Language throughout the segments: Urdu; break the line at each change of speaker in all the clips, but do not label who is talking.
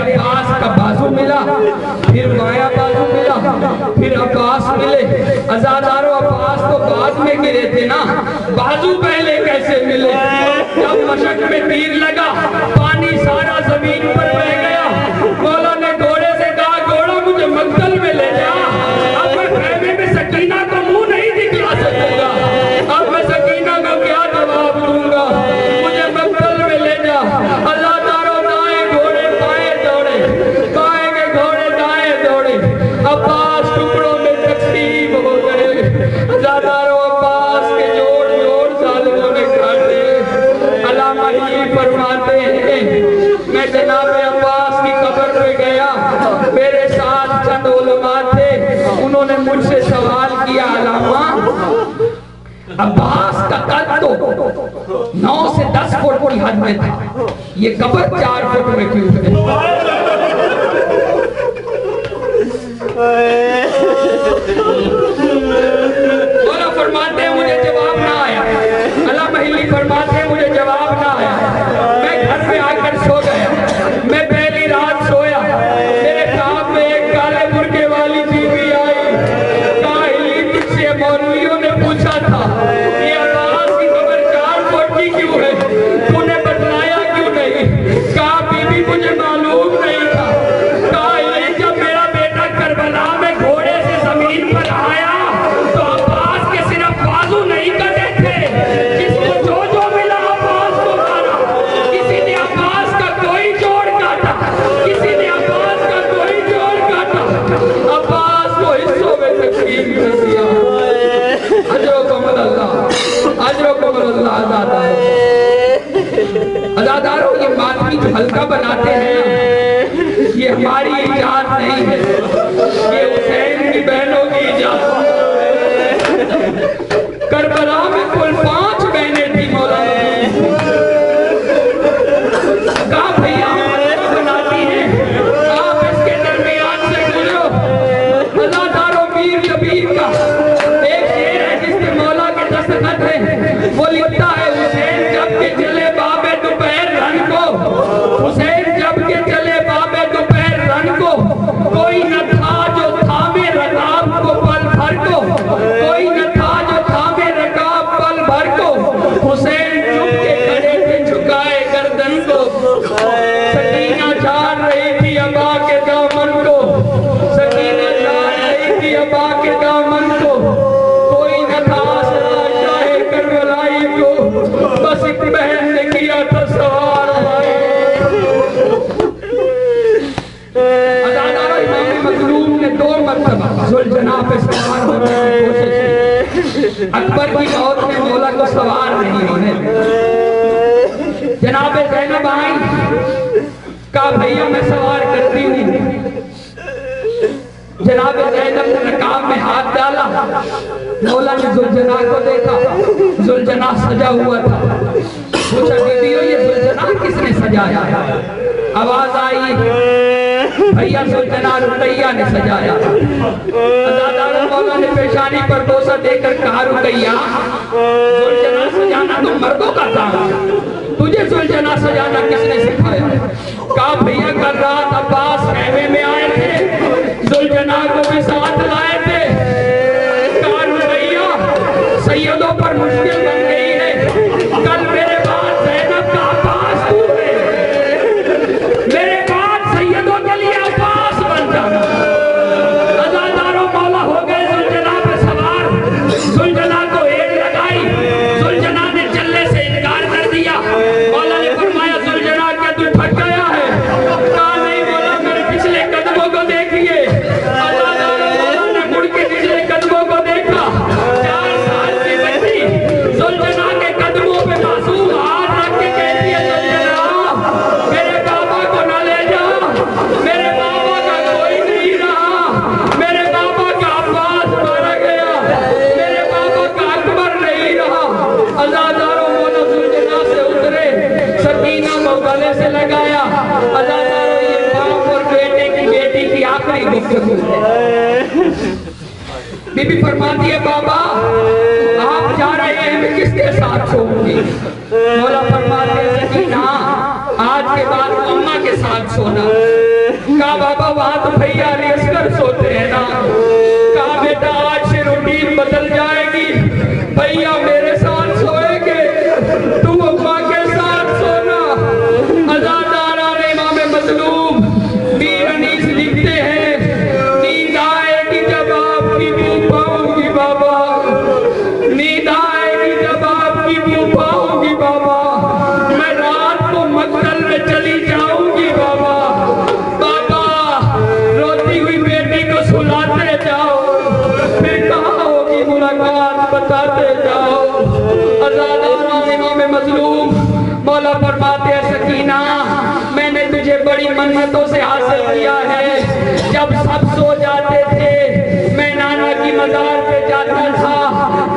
عباس کا بازو ملا، پھر بایاں بازو ملا، پھر عباس ملے۔ عزادارو عباس تو بعد میں گرے تھے نا، بازو پہلے کیسے ملے؟ جب مشق میں تیر لگا پانی سارا زمین پر بہ گیا، مولا نے گھوڑے سے کہا گھوڑا مجھے مقتل میں لے جا۔ اب میں خیمے میں سکینہ کو منہ نہیں دکھلا سکوں گا، اب میں سکینہ کو کیا جواب دوں گا؟ مجھے مقتل میں لے جا۔ اللہ دارو دائیں گھوڑے بائیں دوڑے، بائیں کے گھوڑے دائیں دوڑے، عباس ٹکڑوں میں تقسیم ہو گئے۔ اللہ دارو عباس کے جوڑ جوڑ ظالموں نے کھاٹے۔ علامہ یہ فرماتے ہیں میں جناب عباس کی قبر پہ گیا، میرے ساتھ چند علماء تھے، انہوں نے مجھ سے سوال کیا علامہ عباس کا قد تو 9 سے 10 فٹ کی حد میں تھا، یہ قبر 4 فٹ میں کیوں ہے؟ مولا فرماتے ہیں مجھے جواب نہ آیا، علامہ محلی فرماتے ہیں مجھے جواب نہ آیا، میں گھر میں آ کر سو گیا، میں پہلی رات سویا، میرے خواب میں ایک کالے برقعے والی بیوی آئی، کاہلی تجھ سے مولویوں نے پوچھا تھا یہ عباس کی قبر 4 فٹ کی کیوں ہے، تو نے بتلایا کیوں نہیں؟ کہا بی بی مجھے معلوم نہیں تھا۔ کہا یہ جب میرا بیٹا کربلا میں گھوڑے سے زمین پر آیا تو عباس کے صرف بازو نہیں کٹے تھے، جس کو جو جو ملا عباس کو مارا، کسی نے عباس کا کوئی جوڑ کاٹا، کسی نے عباس کا کوئی جوڑ کاٹا، عباس کو حصوں میں تقسیم کر دیا۔ اجرکم اللہ، اجرکم اللہ۔ عزادارو یہ ماتمی جو حلقہ بناتے ہیں یہ ہماری ایجاد نہیں ہے، یہ حسین کی بہنوں کی ایجاد ہے۔ کربلا میں کل 5 بہنیں تھی مولا کہا بھئیہ حلقہ بناتی ہیں، آپ اس کے درمیان سے گزرو۔ عزادارو میر کبیر کا ایک شعر ہے جس میں مولا کے دستخط ہے، وہ لکھتا ہے حسین جب کے چلے باب دوپہر رن کو، حسین جب کے چلے باب دوپہر رن کو، کوئی نہ تھا جو تھامے رکاب کو پل بھر کو، کوئی نہ تھا جو تھامے رکاب پل بھر کو، حسین چپ کے کھڑے تھے جھکائے گردن کو، سکینہ جھاڑ رہی تھی ابا کے دامن کو، سکینہ جھاڑ رہی تھی ابا کے دامن کو، کوئی نہ تھا آسرا شاہ کربلائی کو، بس ایک بہن نے کیا تھا سوار بھائی۔ عزادارو امام مظلوم نے 2 مرتبہ ذوالجناح پہ سوار ہونے کی کوشش کی، اکبر کی موت میں مولا کو سوار نہیں ہونے دیا۔ جناب زینب آئیں، کہا بھئیہ میں سوار کرتی ہوں۔ جناب زینب نے رکاب میں ہاتھ ڈالا، مولا نے ذوالجناح کو دیکھا، ذوالجناح سجا ہوا تھا، پوچھا بیویو یہ ذوالجناح کس نے سجایا ہے؟ آواز آئی بھئیہ ذوالجناح رقیہ نے سجایا۔ عزادارو مولا نے پیشانی پر بوسہ دے کر کہا رقیہ ذوالجناح سجانا تو مردوں کا کام ہے، تجھے ذوالجناح سجانا کس نے سکھایا؟ کہا بھئیہ کل رات عباس خیمے میں آئے تھے، ذوالجناح کو بھی ساتھ لائے تھے۔ کہا رقیہ سیدوں پر مشکل بن گئی ہے، کل میرے بعد زینب کا عباس تو ہے، میرے بعد سیدوں کے لیے عباس بن جانا۔ عزادارو مولا ہو گئے ذوالجناح پہ سوار، ذوالجناح کو ایڑ لگائی، ذوالجناح نے چلنے سے انکار کر دیا۔ مولا نے فرمایا ذوالجناح کیا تو تھک گیا ہے؟ کہا نہیں مولا میرے پچھلے قدموں کو دیکھئے۔ عزادارو مولا نے مڑ کے پچھلے قدموں کو دیکھا، 4 سال کی بچی ذوالجناح کے قدموں پہ معصوم ہاتھ رکھ کے کہتی ہے ذوالجناح میرے بابا کو نہ لے جا، میرے بابا کا کوئی نہیں رہا، میرے بابا کا عباس مارا گیا، میرے بابا کا اکبر نہیں رہا۔ عزادارو مولا ذوالجناح سے اترے، سکینہ کو گلے سے لگایا۔ عزادارو یہ باپ اور بیٹی کی آخری گفتگو ہے۔ بی بی فرماتی ہے بابا آپ جا رہے ہیں میں کس کے ساتھ سوؤں گی؟ مولا فرماتے ہیں سکینہ آج کے بعد اماں کے ساتھ سونا۔ کہا بابا وہاں تو بھیا علی اصغر سوتے ہیں نا. کہا بیٹا آج سے روٹین بدل جائے گی, بھیا میرے ساتھ سوئے گے, تم اماں کے ساتھ سونا. عزاداران امام مظلوم میر انیس لکھتے ہیں, نیند آئے گی جب آپ کی منہ پاؤں گی بابا, نیند آئے گی جب آپ کی منہ پاؤں گی بابا, میں رات کو مقتل میں چلی جاؤں گی بابا. بابا روتی ہوئی بیٹی کو سلاتے جاؤ, پھر کہاں ہوگی ملاقات بتاتے جاؤ. عزاداران امام مظلوم مولا فرماتے ہیں سکینہ میں نے تجھے بڑی منتوں سے حاصل کیا ہے. جب سب سو جاتے تھے میں نانا کی مزار پہ جاتا تھا,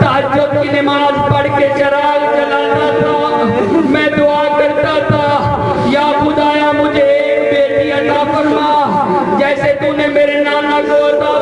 تہجد کی نماز پڑھ کے چراغ جلاتا تھا, میں دعا کرتا تھا یا خدایا مجھے ایک بیٹی عطا فرما جیسے تو نے میرے نانا کو عطا